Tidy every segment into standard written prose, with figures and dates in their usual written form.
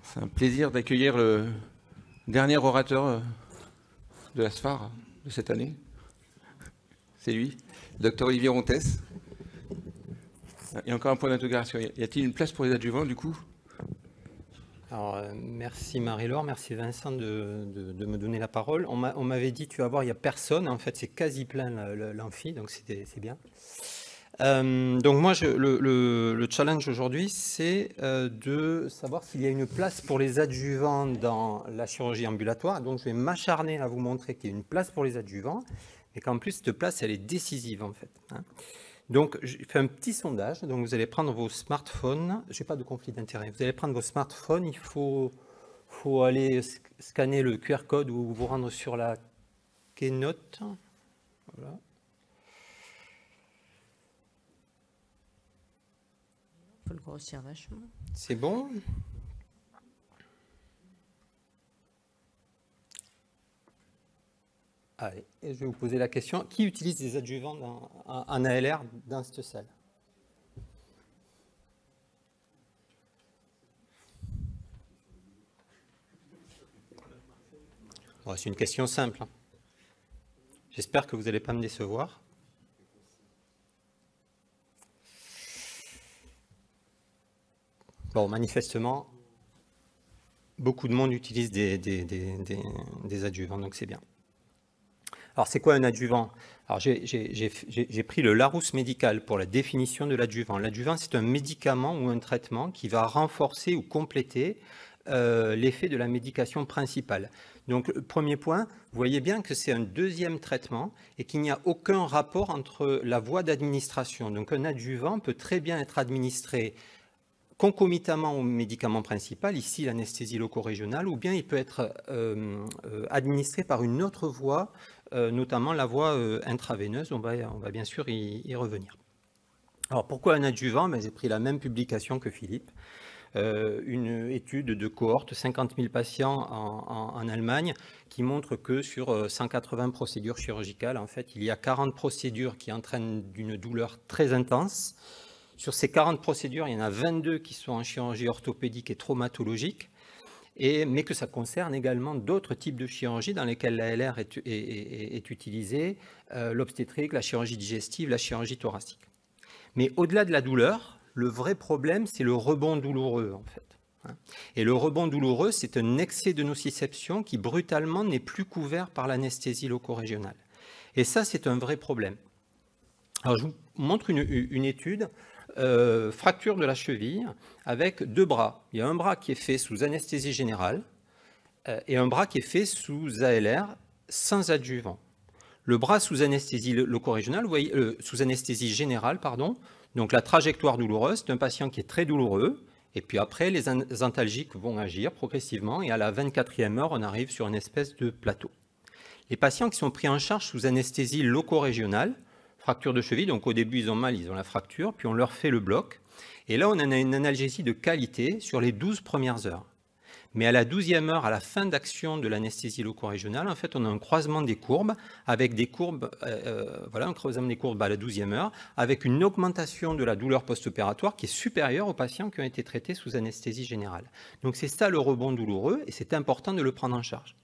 C'est un plaisir d'accueillir le dernier orateur de la SFAR de cette année. C'est lui, le Dr Olivier Rontès. Il y a encore un point d'interrogation. Y a-t-il une place pour les adjuvants du coup? Alors, merci Marie-Laure, merci Vincent de me donner la parole. On m'avait dit, tu vas voir, il n'y a personne. En fait, c'est quasi plein l'amphi, donc c'est bien. Donc moi, le challenge aujourd'hui, c'est de savoir s'il y a une place pour les adjuvants dans la chirurgie ambulatoire. Donc je vais m'acharner à vous montrer qu'il y a une place pour les adjuvants, et qu'en plus, cette place, elle est décisive en fait. Donc, je fais un petit sondage. Donc, vous allez prendre vos smartphones. Je n'ai pas de conflit d'intérêt. Vous allez prendre vos smartphones. Il faut aller scanner le QR code ou vous rendre sur la Keynote. Voilà. On peut le grossir vachement. C'est bon? Allez, et je vais vous poser la question. Qui utilise des adjuvants en ALR dans cette salle? Bon, c'est une question simple. J'espère que vous n'allez pas me décevoir. Bon, manifestement, beaucoup de monde utilise des adjuvants, donc c'est bien. Alors, c'est quoi un adjuvant? Alors, j'ai pris le Larousse médical pour la définition de l'adjuvant. L'adjuvant, c'est un médicament ou un traitement qui va renforcer ou compléter l'effet de la médication principale. Donc, premier point, vous voyez bien que c'est un deuxième traitement et qu'il n'y a aucun rapport entre la voie d'administration. Donc, un adjuvant peut très bien être administré concomitamment au médicament principal, ici l'anesthésie loco-régionale, ou bien il peut être administré par une autre voie, notamment la voie intraveineuse. On va bien sûr y revenir. Alors pourquoi un adjuvant? J'ai pris la même publication que Philippe, une étude de cohorte, 50 000 patients en Allemagne, qui montre que sur 180 procédures chirurgicales, en fait, il y a 40 procédures qui entraînent une douleur très intense. Sur ces 40 procédures, il y en a 22 qui sont en chirurgie orthopédique et traumatologique, mais que ça concerne également d'autres types de chirurgie dans lesquelles l'ALR est utilisée, l'obstétrique, la chirurgie digestive, la chirurgie thoracique. Mais au-delà de la douleur, le vrai problème, c'est le rebond douloureux, en fait. Et le rebond douloureux, c'est un excès de nociception qui, brutalement, n'est plus couvert par l'anesthésie loco-régionale. Et ça, c'est un vrai problème. Alors, je vous montre une étude. Fracture de la cheville avec deux bras. Il y a un bras qui est fait sous anesthésie générale et un bras qui est fait sous ALR sans adjuvant. Le bras sous anesthésie loco-régionale, vous voyez, sous anesthésie générale, pardon, donc la trajectoire douloureuse, c'est un patient qui est très douloureux, et puis après, les antalgiques vont agir progressivement, et à la 24e heure, on arrive sur une espèce de plateau. Les patients qui sont pris en charge sous anesthésie loco-régionale, fracture de cheville, donc au début ils ont mal, ils ont la fracture, puis on leur fait le bloc. Et là on a une analgésie de qualité sur les 12 premières heures. Mais à la 12e heure, à la fin d'action de l'anesthésie loco-régionale, en fait on a un croisement des courbes, avec des courbes, voilà, un croisement des courbes à la 12e heure, avec une augmentation de la douleur post-opératoire qui est supérieure aux patients qui ont été traités sous anesthésie générale. Donc c'est ça le rebond douloureux, et c'est important de le prendre en charge.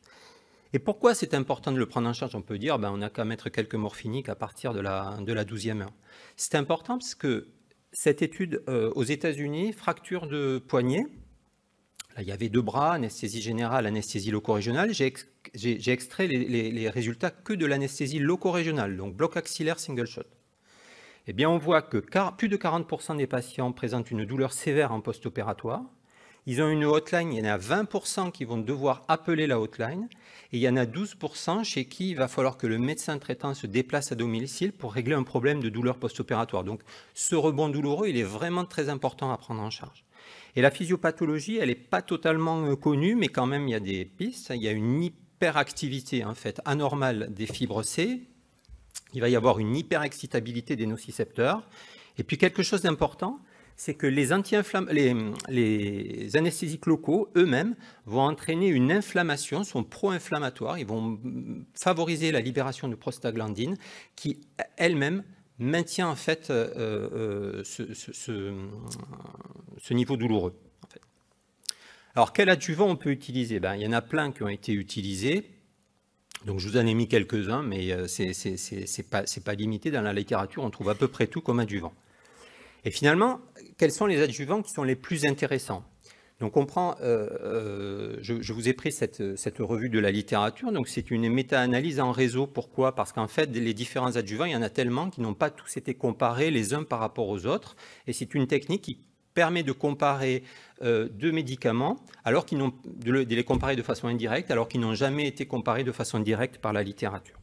Et pourquoi c'est important de le prendre en charge? On peut dire, on n'a qu'à mettre quelques morphiniques à partir de la 12e heure. C'est important parce que cette étude aux États-Unis, fracture de poignet, là, il y avait deux bras, anesthésie générale, anesthésie loco-régionale. J'ai extrait les résultats que de l'anesthésie loco-régionale, donc bloc axillaire single shot. Eh bien, on voit que plus de 40% des patients présentent une douleur sévère en post-opératoire. Ils ont une hotline, il y en a 20% qui vont devoir appeler la hotline, et il y en a 12% chez qui il va falloir que le médecin traitant se déplace à domicile pour régler un problème de douleur post-opératoire. Donc ce rebond douloureux, il est vraiment très important à prendre en charge. Et la physiopathologie, elle n'est pas totalement connue, mais quand même il y a des pistes. Il y a une hyperactivité en fait anormale des fibres C, il va y avoir une hyperexcitabilité des nocicepteurs, et puis quelque chose d'important, c'est que les anesthésiques locaux, eux-mêmes, vont entraîner une inflammation, sont pro-inflammatoires, ils vont favoriser la libération de prostaglandine qui, elle-même, maintient en fait ce niveau douloureux. En fait. Alors, quel adjuvant on peut utiliser? Il y en a plein qui ont été utilisés. Donc, je vous en ai mis quelques-uns, mais c'est pas limité. Dans la littérature, on trouve à peu près tout comme adjuvant. Et finalement, quels sont les adjuvants qui sont les plus intéressants? Donc, on prend, je vous ai pris cette revue de la littérature. Donc, c'est une méta-analyse en réseau. Pourquoi? Parce qu'en fait, les différents adjuvants, il y en a tellement qui n'ont pas tous été comparés les uns par rapport aux autres. Et c'est une technique qui permet de comparer deux médicaments, alors qu'ils n'ont, de les comparer de façon indirecte, alors qu'ils n'ont jamais été comparés de façon directe par la littérature.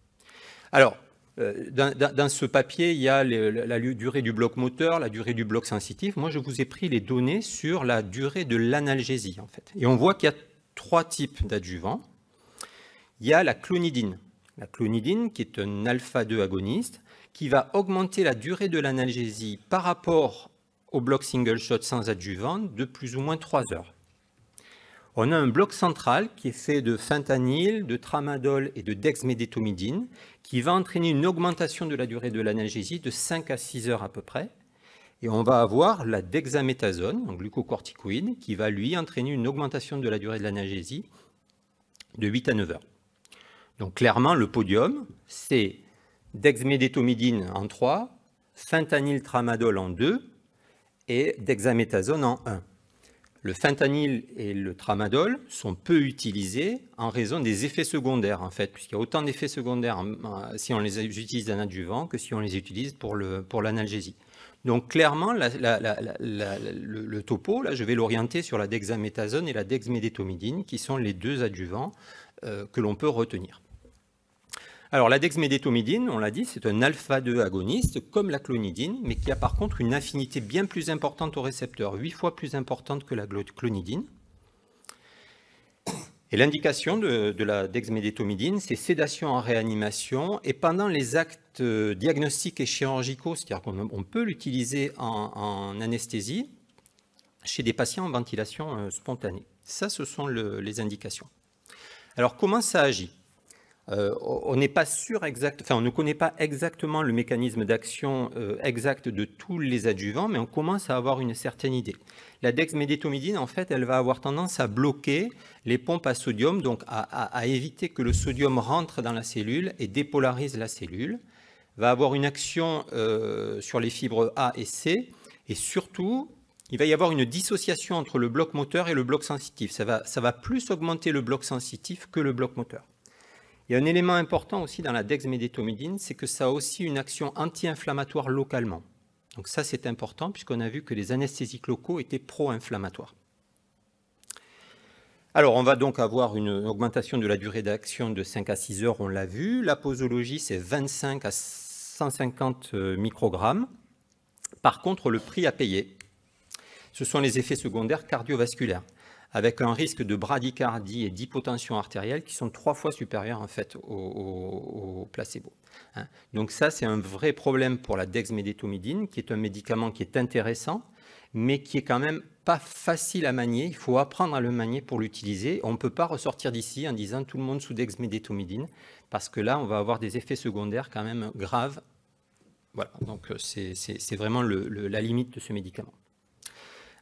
Alors, dans ce papier, il y a la durée du bloc moteur, la durée du bloc sensitif. Moi, je vous ai pris les données sur la durée de l'analgésie, en fait. Et on voit qu'il y a 3 types d'adjuvants. Il y a la clonidine. La clonidine, qui est un alpha-2 agoniste, qui va augmenter la durée de l'analgésie par rapport au bloc single shot sans adjuvant de plus ou moins 3 heures. On a un bloc central qui est fait de fentanyl, de tramadol et de dexmédétomidine qui va entraîner une augmentation de la durée de l'analgésie de 5 à 6 heures à peu près. Et on va avoir la dexaméthasone, un glucocorticoïde, qui va lui entraîner une augmentation de la durée de l'analgésie de 8 à 9 heures. Donc clairement, le podium, c'est dexmédétomidine en 3, fentanyl tramadol en 2 et dexaméthasone en 1. Le fentanyl et le tramadol sont peu utilisés en raison des effets secondaires, en fait, puisqu'il y a autant d'effets secondaires si on les utilise en adjuvant que si on les utilise pour l'analgésie. Donc clairement, le topo, là, je vais l'orienter sur la dexaméthasone et la dexmédétomidine, qui sont les 2 adjuvants que l'on peut retenir. Alors la dexmédétomidine, on l'a dit, c'est un alpha-2 agoniste comme la clonidine, mais qui a par contre une affinité bien plus importante au récepteur, 8 fois plus importante que la clonidine. Et l'indication de la dexmédétomidine, c'est sédation en réanimation et pendant les actes diagnostiques et chirurgicaux, c'est-à-dire qu'on peut l'utiliser en anesthésie chez des patients en ventilation spontanée. Ça, ce sont les indications. Alors comment ça agit? On n'est pas sûr on ne connaît pas exactement le mécanisme d'action exact de tous les adjuvants, mais on commence à avoir une certaine idée. La dexmédétomidine, en fait, elle va avoir tendance à bloquer les pompes à sodium, donc à éviter que le sodium rentre dans la cellule et dépolarise la cellule, va avoir une action sur les fibres A et C, et surtout, il va y avoir une dissociation entre le bloc moteur et le bloc sensitif. Ça va plus augmenter le bloc sensitif que le bloc moteur. Il y a un élément important aussi dans la dexmédétomidine, c'est que ça a aussi une action anti-inflammatoire localement. Donc ça, c'est important puisqu'on a vu que les anesthésiques locaux étaient pro-inflammatoires. Alors, on va donc avoir une augmentation de la durée d'action de 5 à 6 heures, on l'a vu. La posologie, c'est 25 à 150 microgrammes. Par contre, le prix à payer, ce sont les effets secondaires cardiovasculaires, avec un risque de bradycardie et d'hypotension artérielle qui sont 3 fois supérieurs en fait au placebo. Donc ça, c'est un vrai problème pour la dexmédétomidine, qui est un médicament qui est intéressant, mais qui est quand même pas facile à manier. Il faut apprendre à le manier pour l'utiliser. On ne peut pas ressortir d'ici en disant tout le monde sous dexmédétomidine, parce que là, on va avoir des effets secondaires quand même graves. Voilà, donc c'est vraiment la limite de ce médicament.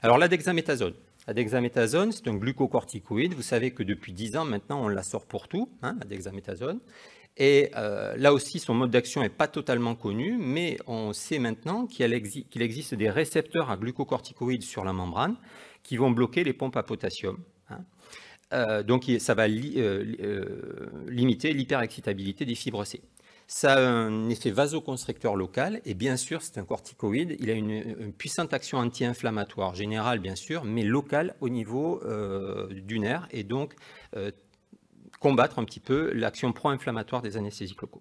Alors la dexaméthasone. La dexaméthasone, c'est un glucocorticoïde. Vous savez que depuis 10 ans, maintenant, on la sort pour tout, la dexaméthasone. Et là aussi, son mode d'action n'est pas totalement connu, mais on sait maintenant qu'il existe des récepteurs à glucocorticoïdes sur la membrane qui vont bloquer les pompes à potassium. Donc ça va limiter l'hyperexcitabilité des fibres C. Ça a un effet vasoconstricteur local et bien sûr, c'est un corticoïde. Il a une puissante action anti-inflammatoire générale, bien sûr, mais locale au niveau du nerf et donc combattre un petit peu l'action pro-inflammatoire des anesthésiques locaux.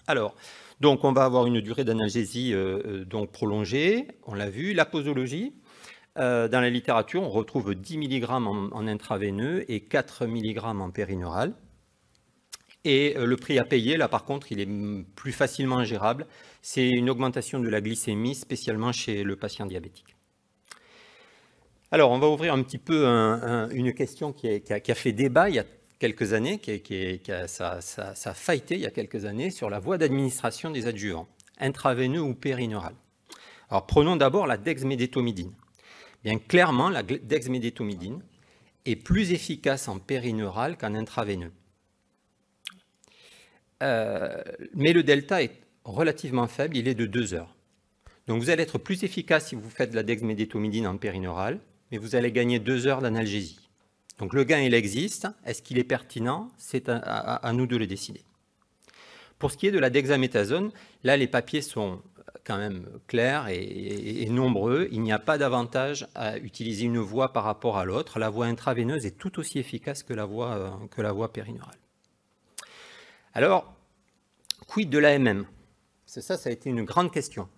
Alors, donc on va avoir une durée d'analgésie donc prolongée, on l'a vu. La posologie, dans la littérature, on retrouve 10 mg en intraveineux et 4 mg en périneural. Et le prix à payer, là par contre, il est plus facilement gérable. C'est une augmentation de la glycémie, spécialement chez le patient diabétique. Alors, on va ouvrir un petit peu une question qui a fait débat il y a quelques années, ça a fighté il y a quelques années sur la voie d'administration des adjuvants, intraveineux ou périneural. Alors, prenons d'abord la dexmédétomidine. Bien, clairement, la dexmédétomidine est plus efficace en périneural qu'en intraveineux. Mais le delta est relativement faible, il est de 2 heures. Donc vous allez être plus efficace si vous faites de la dexmédétomidine en périneural, mais vous allez gagner 2 heures d'analgésie. Donc le gain, il existe. Est-ce qu'il est pertinent? C'est à nous de le décider. Pour ce qui est de la dexaméthasone, là les papiers sont quand même clairs et nombreux. Il n'y a pas d'avantage à utiliser une voie par rapport à l'autre. La voie intraveineuse est tout aussi efficace que la voie périneurale. Alors, quid de l'AMM? Ça a été une grande question.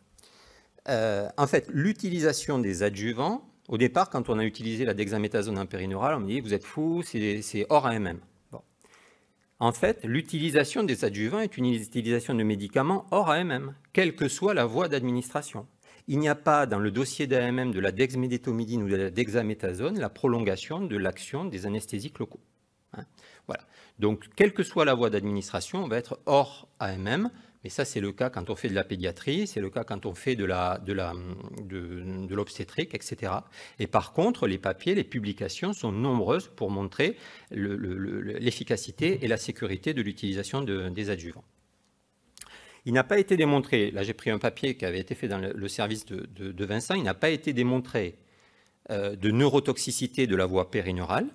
En fait, l'utilisation des adjuvants, au départ, quand on a utilisé la dexaméthasone en périneural, on me dit « vous êtes fous, c'est hors AMM ». Bon. En fait, l'utilisation des adjuvants est une utilisation de médicaments hors AMM, quelle que soit la voie d'administration. Il n'y a pas dans le dossier d'AMM de la dexmédétomidine ou de la dexaméthasone la prolongation de l'action des anesthésiques locaux. Hein, voilà. Donc, quelle que soit la voie d'administration, on va être hors AMM. Mais ça, c'est le cas quand on fait de la pédiatrie, c'est le cas quand on fait de l'obstétrique, etc. Et par contre, les papiers, les publications sont nombreuses pour montrer l'efficacité et la sécurité de l'utilisation des adjuvants. Il n'a pas été démontré, là j'ai pris un papier qui avait été fait dans le service de Vincent, il n'a pas été démontré de neurotoxicité de la voie périneurale,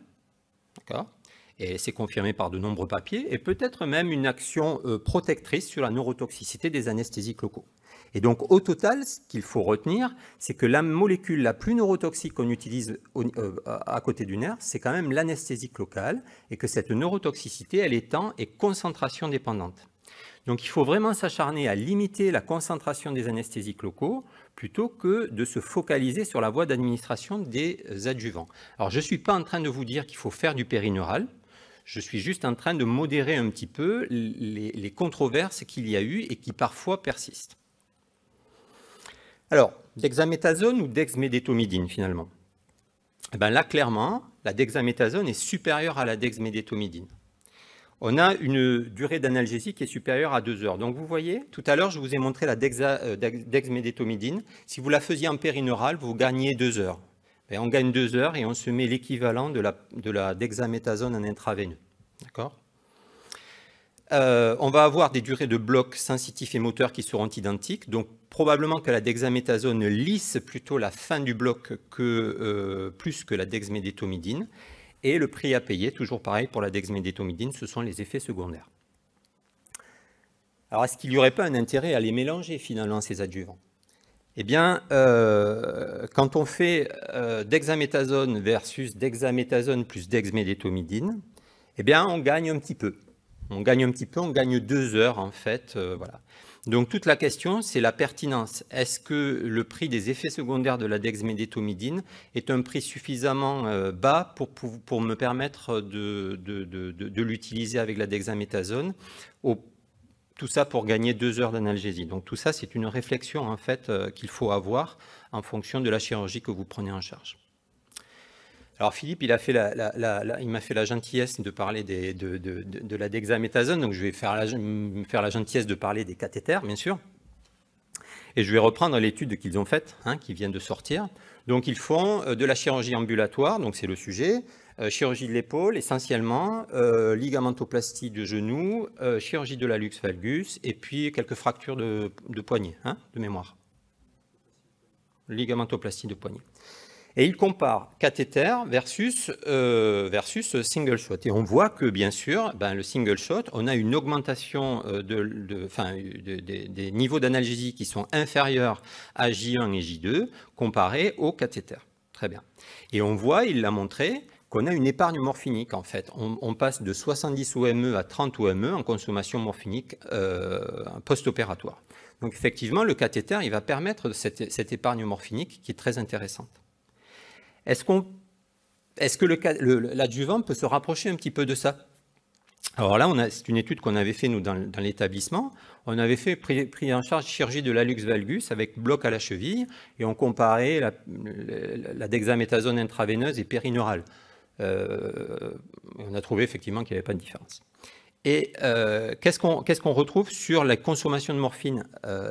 d'accord ? Et c'est confirmé par de nombreux papiers, et peut-être même une action protectrice sur la neurotoxicité des anesthésiques locaux. Et donc, au total, ce qu'il faut retenir, c'est que la molécule la plus neurotoxique qu'on utilise à côté du nerf, c'est quand même l'anesthésique locale, et que cette neurotoxicité, elle est temps et concentration dépendante. Donc, il faut vraiment s'acharner à limiter la concentration des anesthésiques locaux, plutôt que de se focaliser sur la voie d'administration des adjuvants. Alors, je ne suis pas en train de vous dire qu'il faut faire du périneural, je suis juste en train de modérer un petit peu les controverses qu'il y a eu et qui parfois persistent. Alors, dexaméthasone ou dexmédétomidine finalement? Eh bien là, clairement, la dexaméthasone est supérieure à la dexmédétomidine. On a une durée d'analgésie qui est supérieure à 2 heures. Donc vous voyez, tout à l'heure, je vous ai montré la dexmédétomidine. Si vous la faisiez en périneural, vous gagnez 2 heures. Et on gagne 2 heures et on se met l'équivalent de la dexaméthasone en intraveineux. D'accord ? On va avoir des durées de bloc sensitif et moteur qui seront identiques. Donc probablement que la dexaméthasone lisse plutôt la fin du bloc plus que la dexmédétomidine. Et le prix à payer, toujours pareil pour la dexmédétomidine, ce sont les effets secondaires. Alors est-ce qu'il n'y aurait pas un intérêt à les mélanger finalement, ces adjuvants ? Eh bien, quand on fait dexaméthasone versus dexaméthasone plus dexmédétomidine, eh bien, on gagne un petit peu. On gagne 2 heures en fait. Voilà. Donc toute la question, c'est la pertinence. Est-ce que le prix des effets secondaires de la dexmédétomidine est un prix suffisamment bas pour me permettre de l'utiliser avec la dexaméthasone tout ça pour gagner 2 heures d'analgésie. Donc tout ça, c'est une réflexion en fait qu'il faut avoir en fonction de la chirurgie que vous prenez en charge. Alors Philippe, il m'a fait la gentillesse de parler de la dexaméthasone, donc je vais faire la gentillesse de parler des cathéters, bien sûr. Et je vais reprendre l'étude qu'ils ont faite, qui vient de sortir. Donc ils font de la chirurgie ambulatoire, donc c'est le sujet, chirurgie de l'épaule essentiellement, ligamentoplastie de genou, chirurgie de l'hallux valgus et puis quelques fractures de poignet, de mémoire. Ligamentoplastie de poignet. Et il compare cathéter versus single shot. Et on voit que, bien sûr, le single shot, on a une augmentation des niveaux d'analgésie qui sont inférieurs à J1 et J2 comparé au cathéter. Très bien. Et on voit, il l'a montré, qu'on a une épargne morphinique, en fait. On passe de 70 OME à 30 OME en consommation morphinique post-opératoire. Donc, effectivement, le cathéter, il va permettre cette épargne morphinique qui est très intéressante. Est-ce que l'adjuvant peut se rapprocher un petit peu de ça? Alors là, c'est une étude qu'on avait fait, nous, dans l'établissement. On avait fait pris en charge chirurgie de l'hallux valgus avec bloc à la cheville et on comparait la dexaméthasone intraveineuse et périneurale. On a trouvé effectivement qu'il n'y avait pas de différence. Et qu'est-ce qu'on retrouve sur la consommation de morphine?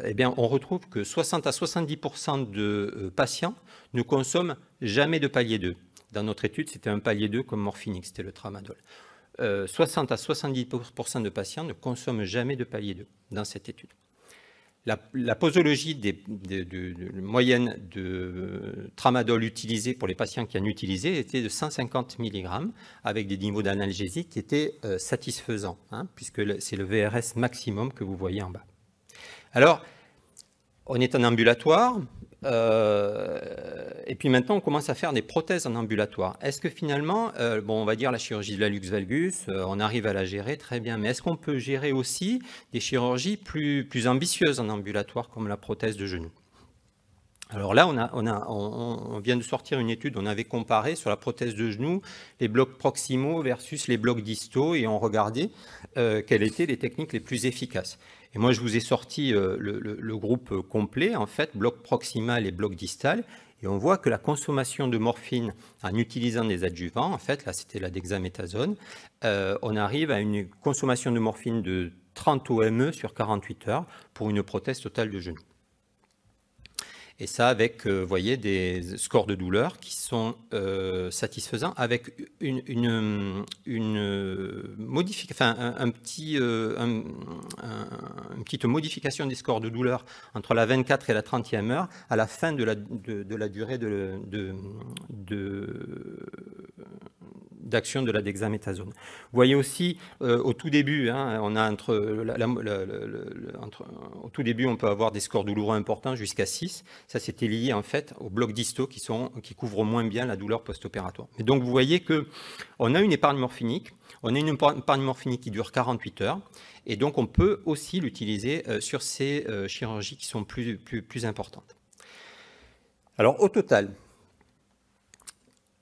Eh bien, on retrouve que 60 à 70% de patients ne consomment jamais de palier 2. Dans notre étude, c'était un palier 2 comme morphinique, c'était le tramadol. 60 à 70% de patients ne consomment jamais de palier 2 dans cette étude. La posologie de moyenne de tramadol utilisé pour les patients qui en utilisaient était de 150 mg avec des niveaux d'analgésie qui étaient satisfaisants, hein, puisque c'est le VRS maximum que vous voyez en bas. Alors, on est en ambulatoire, et puis maintenant on commence à faire des prothèses en ambulatoire. Est-ce que finalement, bon, on va dire la chirurgie de la luxe valgus, on arrive à la gérer très bien, mais est-ce qu'on peut gérer aussi des chirurgies plus ambitieuses en ambulatoire comme la prothèse de genou? Alors là, on vient de sortir une étude, on avait comparé sur la prothèse de genou les blocs proximaux versus les blocs distaux et on regardait quelles étaient les techniques les plus efficaces. Et moi, je vous ai sorti le groupe complet, en fait, bloc proximal et bloc distal, et on voit que la consommation de morphine en utilisant des adjuvants, en fait, là c'était la dexaméthasone, on arrive à une consommation de morphine de 30 OME sur 48 heures pour une prothèse totale de genou. Et ça avec, vous voyez, des scores de douleur qui sont satisfaisants avec une petite modification des scores de douleur entre la 24 et la 30e heure à la fin de la durée d'action de la dexaméthasone. Vous voyez aussi au tout début, hein, on a au tout début, on peut avoir des scores douloureux importants jusqu'à 6. Ça, c'était lié en fait aux blocs distaux qui couvrent moins bien la douleur post-opératoire. Et donc, vous voyez qu'on a une épargne morphinique, on a une épargne morphinique qui dure 48 heures, et donc on peut aussi l'utiliser sur ces chirurgies qui sont plus importantes. Alors, au total,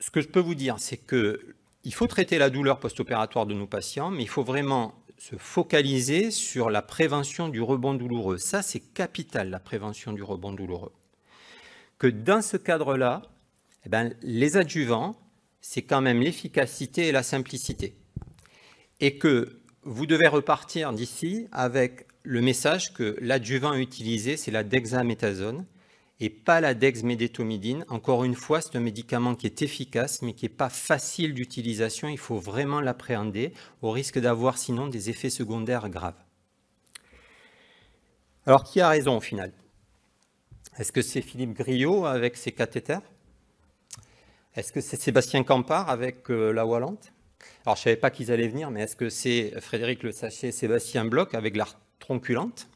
ce que je peux vous dire, c'est qu'il faut traiter la douleur post-opératoire de nos patients, mais il faut vraiment se focaliser sur la prévention du rebond douloureux. Ça, c'est capital, la prévention du rebond douloureux. Que dans ce cadre-là, eh bien, les adjuvants, c'est quand même l'efficacité et la simplicité. Et que vous devez repartir d'ici avec le message que l'adjuvant utilisé, c'est la dexaméthasone et pas la dexmédétomidine. Encore une fois, c'est un médicament qui est efficace, mais qui n'est pas facile d'utilisation. Il faut vraiment l'appréhender, au risque d'avoir sinon des effets secondaires graves. Alors, qui a raison au final? Est-ce que c'est Philippe Griot avec ses cathéters? Est-ce que c'est Sébastien Campard avec la Wallante? Alors, je ne savais pas qu'ils allaient venir, mais est-ce que c'est Frédéric Le Sachet et Sébastien Bloch avec l'art tronculante?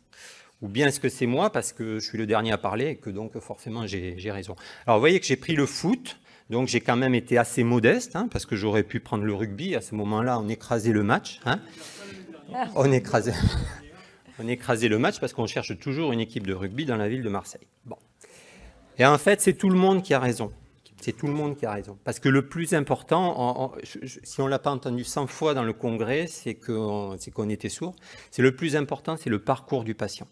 Ou bien est-ce que c'est moi, parce que je suis le dernier à parler et que donc forcément j'ai raison? Alors, vous voyez que j'ai pris le foot, donc j'ai quand même été assez modeste, hein, parce que j'aurais pu prendre le rugby. À ce moment-là, on écrasait le match. Hein. On écrasait le match parce qu'on cherche toujours une équipe de rugby dans la ville de Marseille. Bon. Et en fait, c'est tout le monde qui a raison. C'est tout le monde qui a raison. Parce que le plus important, si on ne l'a pas entendu 100 fois dans le congrès, c'est qu'on était sourd. C'est le plus important, c'est le parcours du patient.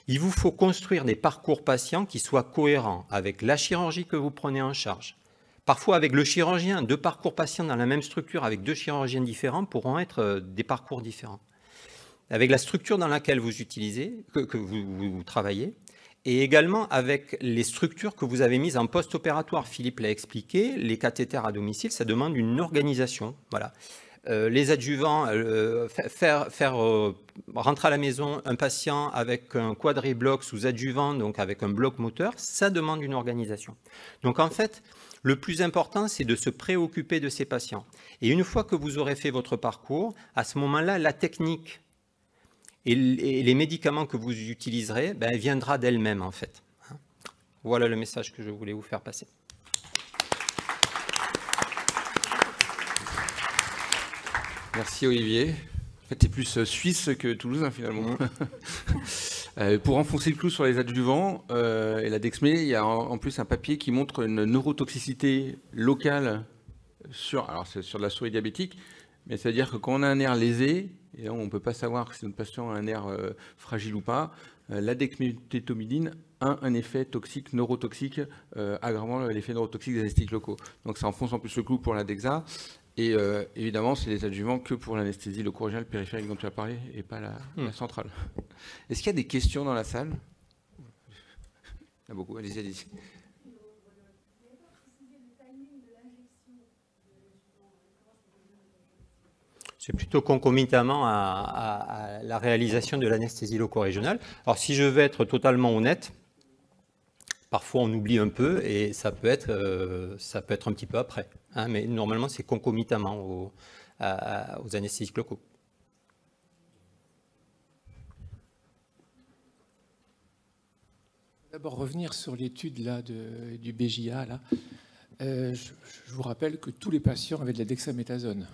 Il vous faut construire des parcours patients qui soient cohérents avec la chirurgie que vous prenez en charge. Parfois avec le chirurgien, 2 parcours patients dans la même structure avec 2 chirurgiens différents pourront être des parcours différents. Avec la structure dans laquelle vous utilisez, que vous travaillez, et également avec les structures que vous avez mises en post-opératoire. Philippe l'a expliqué, les cathéters à domicile, ça demande une organisation. Voilà. Les adjuvants, faire rentrer à la maison un patient avec un quadribloc sous adjuvant, donc avec un bloc moteur, ça demande une organisation. Donc en fait, le plus important, c'est de se préoccuper de ces patients. Et une fois que vous aurez fait votre parcours, à ce moment-là, la technique et les médicaments que vous utiliserez, ben, elle viendra d'elle-même en fait. Voilà le message que je voulais vous faire passer. Merci Olivier. En fait, tu es plus suisse que toulousain finalement. Pour enfoncer le clou sur les adjuvants et la dexmé, il y a en plus un papier qui montre une neurotoxicité locale sur de la souris diabétique, mais c'est-à-dire que quand on a un nerf lésé, et on ne peut pas savoir si notre patient a un nerf fragile ou pas, la dexmédétomidine a un effet toxique, neurotoxique, aggravant l'effet neurotoxique des anesthésiques locaux. Donc ça enfonce en plus le clou pour la DEXA. Et évidemment, c'est les adjuvants que pour l'anesthésie loco-régionale périphérique dont tu as parlé et pas la centrale. Est-ce qu'il y a des questions dans la salle? Il y en a beaucoup, allez-y, allez-y. C'est plutôt concomitamment à la réalisation de l'anesthésie loco-régionale. Alors, si je veux être totalement honnête, parfois on oublie un peu et ça peut être un petit peu après. Hein, mais normalement, c'est concomitamment aux anesthésistes locaux. D'abord revenir sur l'étude là du BJA. Là. Je vous rappelle que tous les patients avaient de la dexaméthasone.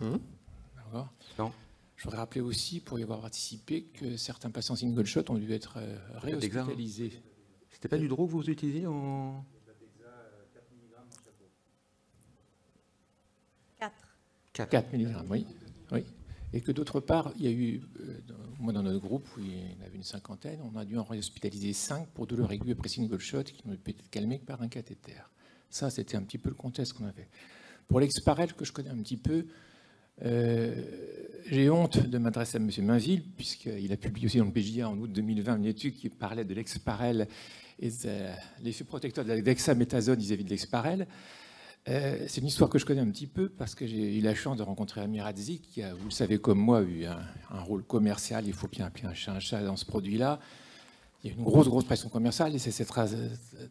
Non. Je voudrais rappeler aussi, pour y avoir participé, que certains patients single shot ont dû être réhospitalisés. C'était pas du drogue que vous utilisiez en... 4 mg, oui. Et que d'autre part, il y a eu, moi dans notre groupe, où il y en avait une cinquantaine, on a dû en réhospitaliser 5 pour douleur aiguë après single shot, qui n'ont pu être calmés que par un cathéter. Ça, c'était un petit peu le contexte qu'on avait. Pour l'Exparel, que je connais un petit peu, j'ai honte de m'adresser à M. Mainville, puisqu'il a publié aussi dans le BJA en août 2020 une étude qui parlait de l'Exparel et de l'effet protecteur de la dexaméthasone vis-à-vis de l'Exparel. C'est une histoire que je connais un petit peu parce que j'ai eu la chance de rencontrer Amir Hadzi, qui a, vous le savez comme moi, eu un rôle commercial. Il faut bien appeler un chat dans ce produit-là. Il y a une grosse pression commerciale et ça s'est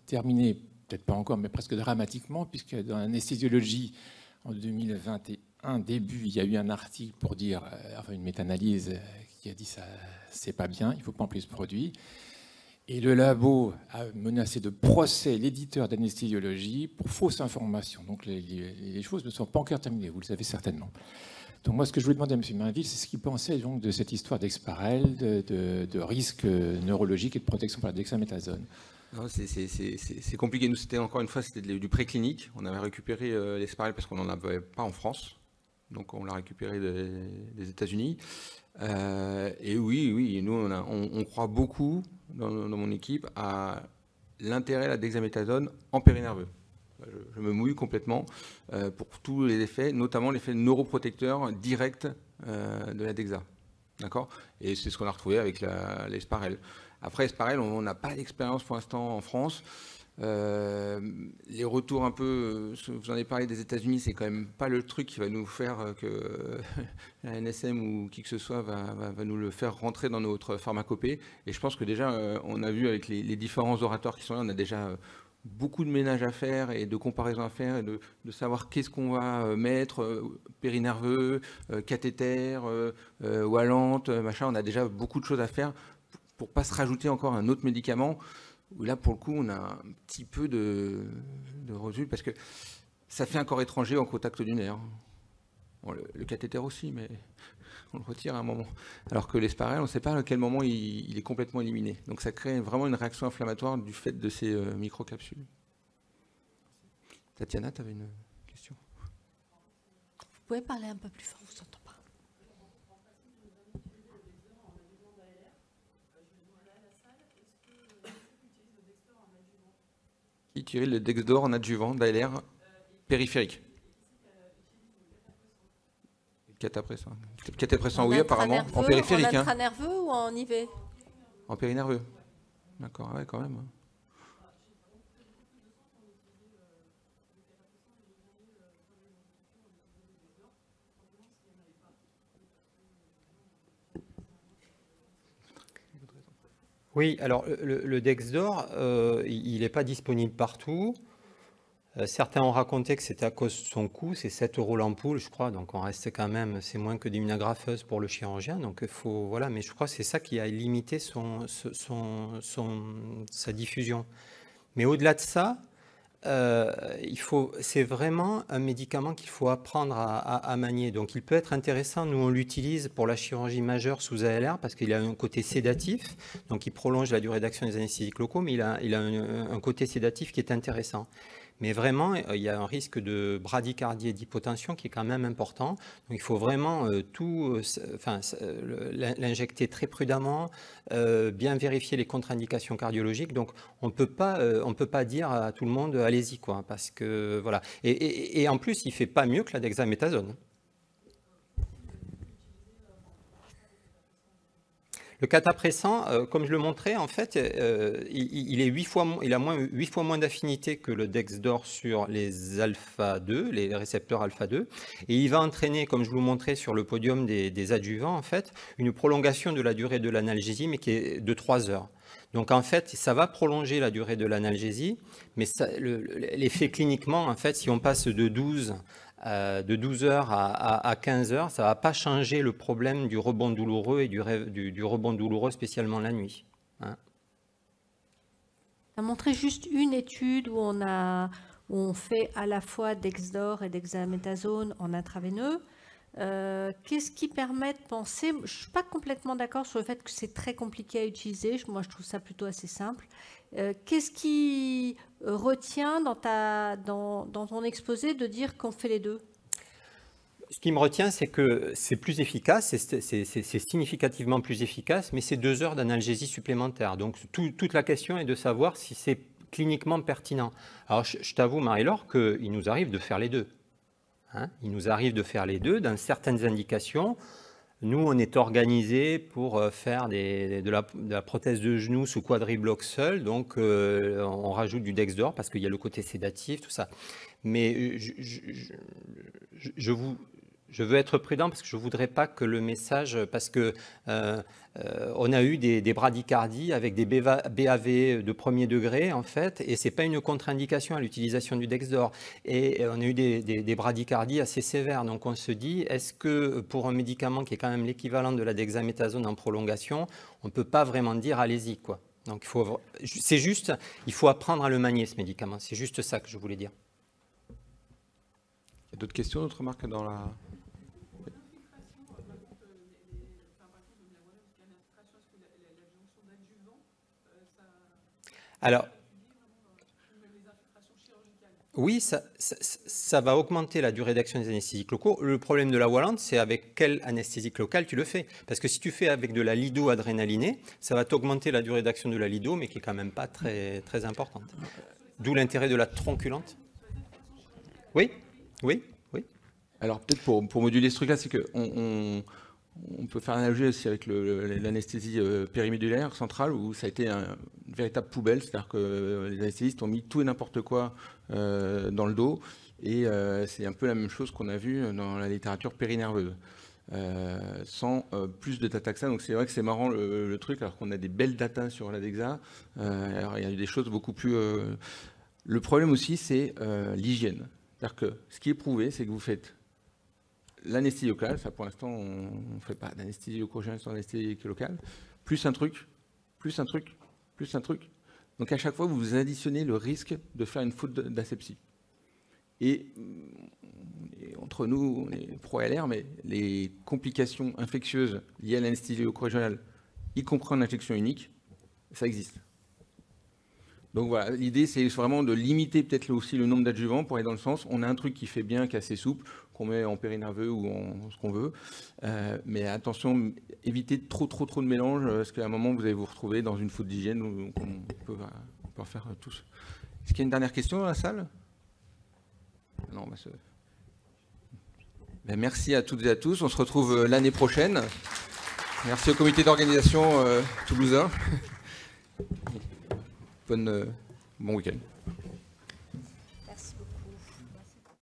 terminé, peut-être pas encore, mais presque dramatiquement, puisque dans l'anesthésiologie, en 2021, début, il y a eu un article pour dire, enfin une méta-analyse qui a dit ça, c'est pas bien, il ne faut pas employer ce produit. Et le labo a menacé de procès l'éditeur d'anesthésiologie pour fausse information. Donc les choses ne sont pas encore terminées, vous le savez certainement. Donc moi, ce que je voulais demander à M. Mainville, c'est ce qu'il pensait donc de cette histoire d'Exparel, de risques neurologiques et de protection par la dexaméthasone. C'est compliqué. Nous, c'était encore une fois, c'était du préclinique. On avait récupéré l'Exparel parce qu'on n'en avait pas en France. Donc on l'a récupéré des États-Unis. Et oui, nous, on croit beaucoup dans mon équipe à l'intérêt de la dexaméthasone en périnerveux. Je me mouille complètement pour tous les effets, notamment l'effet neuroprotecteur direct de la dexa. D'accord ? Et c'est ce qu'on a retrouvé avec l'Exparel. Après, l'Exparel, on n'a pas d'expérience pour l'instant en France. Les retours un peu, vous en avez parlé des États-Unis, c'est quand même pas le truc qui va nous faire que la NSM ou qui que ce soit va nous le faire rentrer dans notre pharmacopée. Et je pense que déjà, on a vu avec les différents orateurs qui sont là, on a déjà beaucoup de ménage à faire et de comparaisons à faire et de savoir qu'est-ce qu'on va mettre, périnerveux, cathéter, wallante, machin. On a déjà beaucoup de choses à faire pour pas se rajouter encore un autre médicament. Où là, pour le coup, on a un petit peu de recul parce que ça fait un corps étranger en contact du nerf. Bon, le cathéter aussi, mais on le retire à un moment. Alors que l'Exparel, on ne sait pas à quel moment il est complètement éliminé. Donc ça crée vraiment une réaction inflammatoire du fait de ces microcapsules. Tatiana, tu avais une question? Vous pouvez parler un peu plus fort, on ne vous entend pas. Qui utilisait le Dexdor en adjuvant d'ALR périphérique? Catapréssant. Catapréssant, oui, apparemment. En périphérique. En intranerveux ou en IV? En périnerveux. D'accord, ouais, quand même. Oui, alors le Dexdor, il n'est pas disponible partout. Certains ont raconté que c'était à cause de son coût, c'est 7 € l'ampoule, je crois, donc on reste quand même, c'est moins que d'immunographeuse pour le chirurgien, donc il faut, voilà, mais je crois que c'est ça qui a limité sa diffusion. Mais au-delà de ça, c'est vraiment un médicament qu'il faut apprendre à manier. Donc il peut être intéressant, nous on l'utilise pour la chirurgie majeure sous ALR parce qu'il a un côté sédatif, donc il prolonge la durée d'action des anesthésiques locaux, mais il a un côté sédatif qui est intéressant. Mais vraiment, il y a un risque de bradycardie et d'hypotension qui est quand même important. Donc il faut vraiment l'injecter très prudemment, bien vérifier les contre-indications cardiologiques. Donc on peut pas dire à tout le monde allez-y quoi, parce que voilà. Et en plus, il fait pas mieux que la dexaméthasone. Le catapressant, comme je le montrais, en fait, il a 8 fois moins d'affinité que le Dexdor sur les alpha-2, les récepteurs alpha-2, et il va entraîner, comme je vous le montrais sur le podium des adjuvants, en fait, une prolongation de la durée de l'analgésie, mais qui est de 3 heures. Donc en fait, ça va prolonger la durée de l'analgésie, mais l'effet cliniquement, en fait, si on passe de 12 heures à 15 heures, ça ne va pas changer le problème du rebond douloureux et du rebond douloureux, spécialement la nuit. Hein. Tu as montré juste une étude où on fait à la fois Dexdor et dexaméthasone en intraveineux. Qu'est-ce qui permet de penser, je ne suis pas complètement d'accord sur le fait que c'est très compliqué à utiliser, moi je trouve ça plutôt assez simple. Qu'est-ce qui retient dans ton exposé de dire qu'on fait les deux? Ce qui me retient, c'est que c'est plus efficace, c'est significativement plus efficace, mais c'est 2 heures d'analgésie supplémentaire. Donc toute la question est de savoir si c'est cliniquement pertinent. Alors je t'avoue, Marie-Laure, qu'il nous arrive de faire les deux. Hein, il nous arrive de faire les deux dans certaines indications. Nous, on est organisé pour faire de la prothèse de genou sous quadribloc seul, donc on rajoute du Dexdor parce qu'il y a le côté sédatif, tout ça. Mais je veux être prudent parce que je ne voudrais pas que le message, parce que on a eu des bradycardies avec des BAV de premier degré en fait, et c'est pas une contre-indication à l'utilisation du Dexdor. Et on a eu des bradycardies assez sévères. Donc on se dit, est-ce que pour un médicament qui est quand même l'équivalent de la dexaméthasone en prolongation, on ne peut pas vraiment dire allez-y quoi. Donc c'est juste, il faut apprendre à le manier ce médicament. C'est juste ça que je voulais dire. Il y a d'autres questions, d'autres remarques dans la... Alors, oui, ça va augmenter la durée d'action des anesthésiques locaux. Le problème de la Wallante, c'est avec quelle anesthésique locale tu le fais. Parce que si tu fais avec de la lido-adrénalinée, ça va t'augmenter la durée d'action de la lido, mais qui est quand même pas très, très importante. D'où l'intérêt de la tronculante. Oui, oui, oui. Alors peut-être pour moduler ce truc-là, c'est qu'on peut faire un analogie aussi avec l'anesthésie périmédulaire centrale où ça a été une véritable poubelle, c'est-à-dire que les anesthésistes ont mis tout et n'importe quoi dans le dos et c'est un peu la même chose qu'on a vu dans la littérature périnerveuse. Sans plus de data que ça, donc c'est vrai que c'est marrant le truc alors qu'on a des belles datas sur la DEXA, alors il y a des choses beaucoup plus... Le problème aussi c'est l'hygiène, c'est-à-dire que ce qui est prouvé c'est que vous faites l'anesthésie locale, ça pour l'instant on ne fait pas d'anesthésie locogénérale sans anesthésie locale, plus un truc, plus un truc, plus un truc. Donc à chaque fois vous additionnez le risque de faire une faute d'asepsie. Et entre nous, on est pro-LR, mais les complications infectieuses liées à l'anesthésie locogénérale, y compris en injection unique, ça existe. Donc voilà, l'idée c'est vraiment de limiter peut-être aussi le nombre d'adjuvants pour aller dans le sens, on a un truc qui fait bien, qui est assez souple, qu'on met en périnerveux ou en ce qu'on veut, mais attention, évitez trop de mélange, parce qu'à un moment vous allez vous retrouver dans une faute d'hygiène où on peut en faire tous. Est-ce qu'il y a une dernière question dans la salle? Non, merci à toutes et à tous, on se retrouve l'année prochaine. Merci au comité d'organisation toulousain. Bon week-end.